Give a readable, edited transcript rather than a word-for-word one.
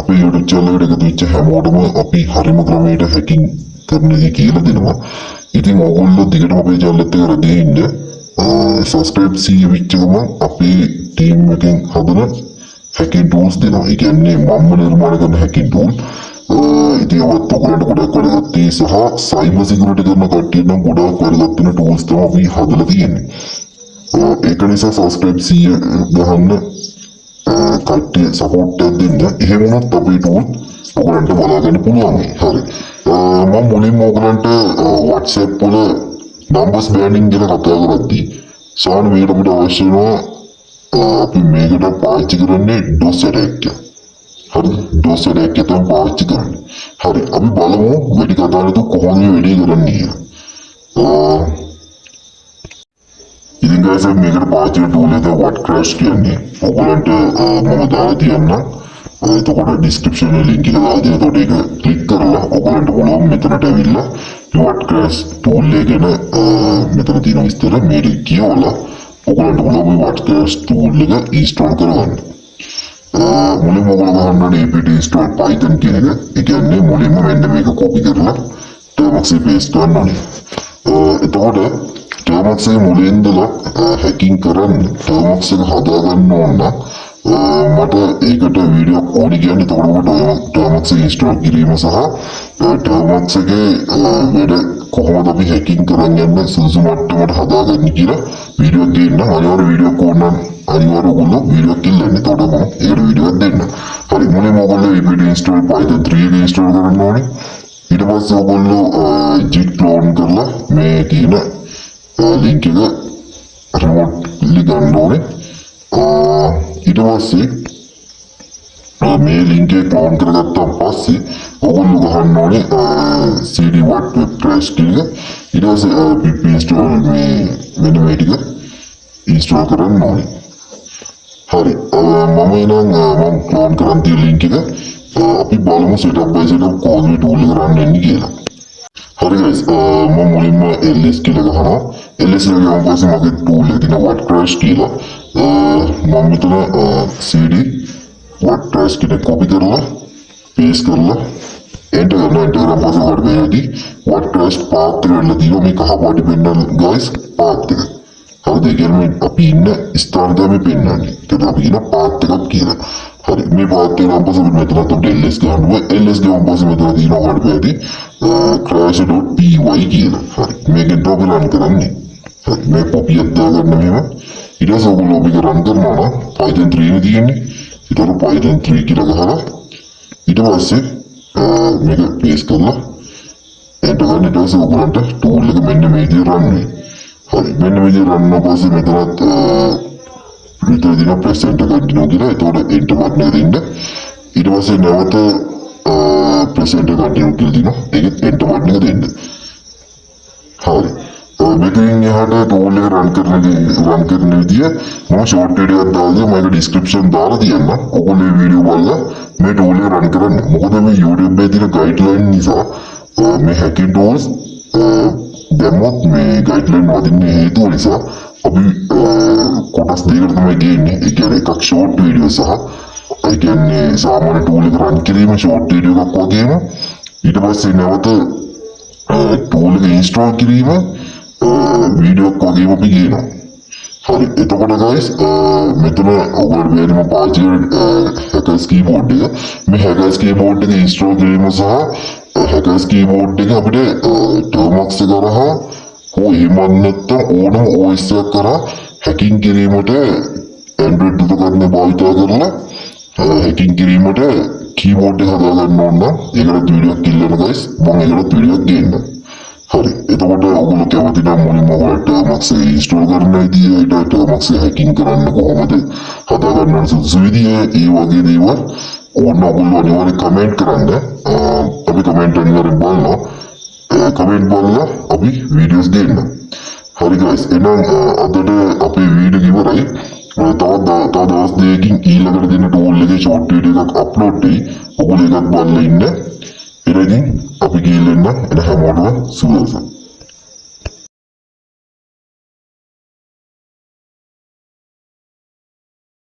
අපේ YouTube channel එකට එකතු වෙච්ච හැමෝටම අපි හරිම ක්‍රමයට hacking කරන දේ කියලා දෙනවා. ඉතින් ඕගොල්ලෝ දිගටම අපේ channel එකට රැඳී ඉන්න. subscribe 100 වෙච්ච ගමන් අපේ team එකෙන් හදන hacking tools දෙනවා. ඒ කියන්නේ මම නිර්මාණය කරන hacking tool. ඉතින් ඔයත් ඔයගොල්ලන්ට ගොඩක් වැදගත් සහ cyber security කරන කට්ටිය නම් ගොඩක් වැදගත් වෙන tools තමයි අපි හදලා තියෙන්නේ. ඒක නිසා subscribe 100 ගහන්න කට්ටිය support එකක් දෙන්න. එහෙම වුණොත් අපේ tool ඔයගොල්ලන්ට බලා ගන්න පුළුවන්. හරි. මම මුලින්ම ඔයගොල්ලන්ට WhatsApp වල numbers banning ගැන කතා කරද්දී සාමාන්‍ය මේකට අපිට අවශ්‍ය වෙනවා අපි මේකට පාවිච්චි කරන්නේ DOS attack එක. හරි DOS attack එක තමයි පාවිච්චි කරන්නේ. හරි අපි බලමු වැඩි කතා නැතුව කොහොමද මේ වැඩේ කරන්නේ කියලා. ඉතින් guys මේකට පාවිච්චි කරන tool එක what crash කියන්නේ. ඔයගොල්ලන්ට මම දාලා තියන්නම්. එතකොට description එකේ link එක දාලා දෙන්න. එතකොට ඒක click කරලා ඔයගොල්ලන්ට පුළුවන් මෙතනට ඇවිල්ලා what crash tool එක ගැන මෙතන තියෙන විස්තර මේක කියවලා ඔයගොල්ලන්ට පුළුවන් what crash tool එක install කරගන්න. මුලින්ම ඔයගොල්ලෝ ගන්න ඕනේ apt install python කියන එක. ඒ කියන්නේ මුලින්ම මෙන්න මේක copy කරලා terminal එකේ paste කරන්න ඕනේ. එතකොට terminal එකේ මුලින් ඉඳලා hacking කරන්න terminal එක හදා ගන්න ඕන නම් මට ඒකට වීඩියෝ ඕනි කියන්නේ. එතකොට ඔබට terminal එක install කිරීම සහ terminal එකේ වැඩ කොහොමද අපි hacking කරන්න යන්නේ සුදුසු මට්ටමට හදාගන්නේ කියලා වීඩියෝ දෙන්න. අනිවාර්ය වීඩියෝ ඕන අනිවාර්ය ඔයගොල්ලෝ වීඩියෝ කිල්ලන්න. එතකොට මම ඒකට වීඩියෝ දෙන්න. හරි මුලින්ම ඔයගොල්ලෝ apt install python 3 එක install කරන්න ඕනේ. ඊට පස්සේ ඔයගොල්ලෝ git clone කරලා මේ තියෙන link එක remotely ගන්න ඕනේ. ඊට පස්සේ මේ link එක clone කරගත්තාන් පස්සේ ඔයගොල්ලෝ ගහන්න ඕනේ cd what web crash කියන එක. ඊට පස්සේ pip install මේ මෙන්න මේ ටික install කරන්න ඕනේ. හරි මම එනම් මම clone කරන් තියෙන link එක අපි බලමු setup by setup කොහොමද මේ tool එක run වෙන්නේ කියලා. හරි guys මම මුලින්ම ls කියලා ගහනවා. ls එක ගියාම පස්සේ මගේ tool එකේ තියෙන what crash කියලා මම මෙතන cd what crash කියන copy කරලා paste කරලා enter කරනවා. enter කරලා පස්සේ ඔයාලට මේකදී what crash path එක ගන්න තියෙනවා. මේ කහ පාටි පෙන්නන guys path එක. හරිද? ඒ කියන්නේ අපි ඉන්න ස්ථාන තමයි පෙන්නන්නේ. ඒක අපි කියන path එකක් කියලා. හරි මේ path එක නම් පස්සේ මෙතන අපිට ls ගන්නවා. ls ගාම පස්සේ මෙතන තියෙනවා ඔයාලට මේකදී crash.py කියලා. හරි මේකෙන් තමයි run කරන්නේ. හරි මේ copy එක දාගන්න මෙහෙම. ඊට පස්සේ ඔයගොල්ලෝ මේක run කරනවා නම් python 3 නේ තියෙන්නේ. ඊට python 3 කියලා ගහලා ඊට පස්සේ මේක paste කරලා enter කරන. ඊට පස්සේ ඔයගොල්ලන්ට tool එක මෙන්න මේ විදිහට run වෙයි. හරි මෙන්න මේ විදිහට run වුණා පස්සේ මෙතනත් විතර දින press enter continue කියලා. එතකොට enter button එක දෙන්න. ඊට පස්සේ නැවත press enter continue කියලා දිනවා. ඒකෙත් enter button එක දෙන්න. හරි මෙතනින් එහාට tool එක run කරන විදිය මම short video එකක් දාලා මම description දාලා තියන්නම්. ඔයගොල්ලෝ මේ වීඩියෝ බලලා මේ tool එක run කරන්න. මොකද මේ YouTube එකේ තියෙන guideline නිසා මේ hacking tools දැම්මොත් මේ guideline වදින්න හේතුව නිසා අපි කොටස් දෙකකට තමයි ගේන්නේ. ඒ කියන්නේ එකක් short video සහ ඒ කියන්නේ සාමාන්‍ය tool එක run කිරීම short video එකක් වගේම ඊට පස්සේ නැවත tool එක install කිරීම වීඩියෝ එකක් වගේම අපි ගේනවා. හරි එතකොට guys මෙතන ඔයගොල්ලෝ වෙනම පාවිච්චි කරන hackers keyboard එක මේ hackers keyboard එක install කිරීම සහ hackers keyboard එක අපිට terminal එක කරා හෝ එහෙම නැත්නම් ඕනම OS එකක් කරා hacking කිරීමට Android උපකරණ භාවිත කරලා hacking කිරීමට keyboard එක හදා ගන්න ඕන නම් ඒකට වීඩියෝ එකක් ඉල්ලන්න guys මම ඒකට වීඩියෝ එකක් ගේන්නම්. හරි එතකොට ඔයගොල්ලෝ කැමති නම් මුලින්ම ඔයාලට terminal එක install කරන්න විදිය ඊට terminal එක hacking කරන්න කොහොමද හදා ගන්න සුදුසු විදිය ඒ වගේ දේවල් ඔයගොල්ලෝ අනිවාර්යෙන් comment කරන්න. අපි comment අනිවාර්යෙන් බලනවා. comment බලලා අපි videos දෙන්න. හරි guys එහෙනම් අදට අපේ වීඩියෝ ඉවරයි. තව දවස් දෙකකින් ඊළඟට දෙන tool එකේ short video එකක් upload වෙයි. ඔයගොල්ලෝ ඒකත් බලලා ඉන්න. එරකින් අපි ගිහින් එන්න හැමෝටම සුවසේ